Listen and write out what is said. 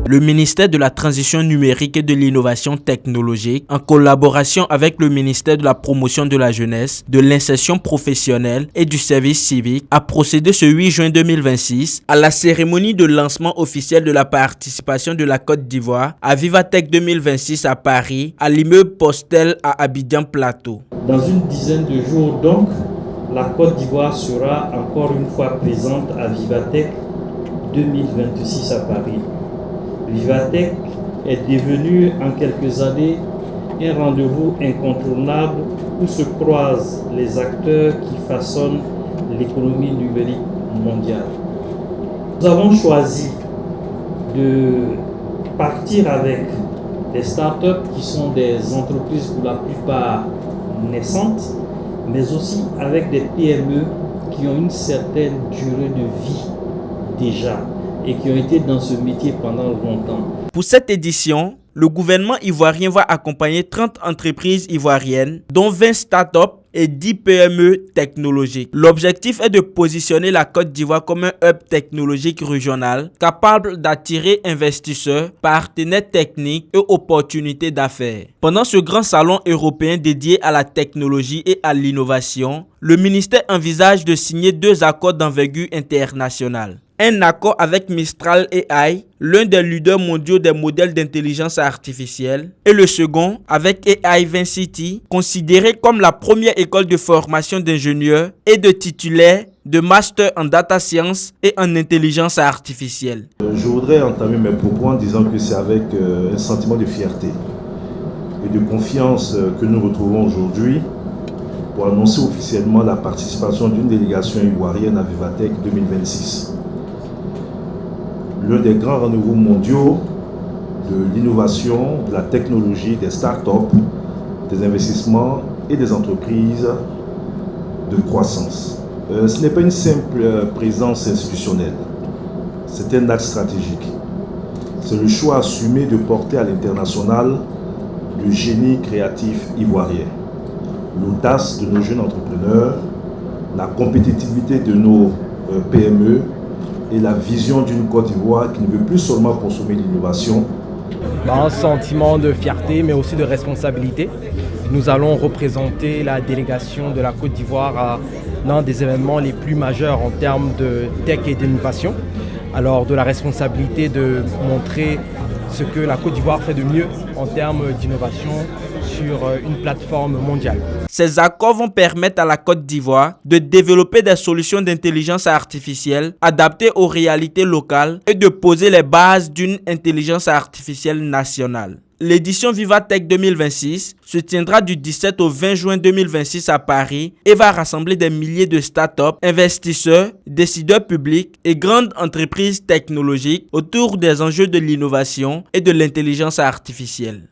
Le ministère de la Transition numérique et de l'Innovation technologique, en collaboration avec le ministère de la Promotion de la Jeunesse, de l'Insertion professionnelle et du Service civique, a procédé ce 8 juin 2026 à la cérémonie de lancement officiel de la participation de la Côte d'Ivoire à Vivatech 2026 à Paris, à l'immeuble Postel à Abidjan Plateau. Dans une dizaine de jours donc, la Côte d'Ivoire sera encore une fois présente à Vivatech 2026 à Paris. Vivatech est devenu en quelques années un rendez-vous incontournable où se croisent les acteurs qui façonnent l'économie numérique mondiale. Nous avons choisi de partir avec des startups qui sont des entreprises pour la plupart naissantes, mais aussi avec des PME qui ont une certaine durée de vie déjà et qui ont été dans ce métier pendant longtemps. Pour cette édition, le gouvernement ivoirien va accompagner 30 entreprises ivoiriennes, dont 20 startups et 10 PME technologiques. L'objectif est de positionner la Côte d'Ivoire comme un hub technologique régional capable d'attirer investisseurs, partenaires techniques et opportunités d'affaires. Pendant ce grand salon européen dédié à la technologie et à l'innovation, le ministère envisage de signer 2 accords d'envergure internationale. Un accord avec Mistral AI, l'un des leaders mondiaux des modèles d'intelligence artificielle, et le second avec AI 20 City, considéré comme la première école de formation d'ingénieurs et de titulaires de master en data science et en intelligence artificielle. Je voudrais entamer mes propos en disant que c'est avec un sentiment de fierté et de confiance que nous retrouvons aujourd'hui pour annoncer officiellement la participation d'une délégation ivoirienne à Vivatech 2026. L'un des grands rendez-vous mondiaux de l'innovation, de la technologie, des startups, des investissements et des entreprises de croissance. Ce n'est pas une simple présence institutionnelle, c'est un axe stratégique. C'est le choix assumé de porter à l'international le génie créatif ivoirien, l'audace de nos jeunes entrepreneurs, la compétitivité de nos PME, et la vision d'une Côte d'Ivoire qui ne veut plus seulement consommer l'innovation. Un sentiment de fierté mais aussi de responsabilité. Nous allons représenter la délégation de la Côte d'Ivoire à l'un des événements les plus majeurs en termes de tech et d'innovation. Alors de la responsabilité de montrer ce que la Côte d'Ivoire fait de mieux en termes d'innovation sur une plateforme mondiale. Ces accords vont permettre à la Côte d'Ivoire de développer des solutions d'intelligence artificielle adaptées aux réalités locales et de poser les bases d'une intelligence artificielle nationale. L'édition Vivatech 2026 se tiendra du 17 au 20 juin 2026 à Paris et va rassembler des milliers de startups, investisseurs, décideurs publics et grandes entreprises technologiques autour des enjeux de l'innovation et de l'intelligence artificielle.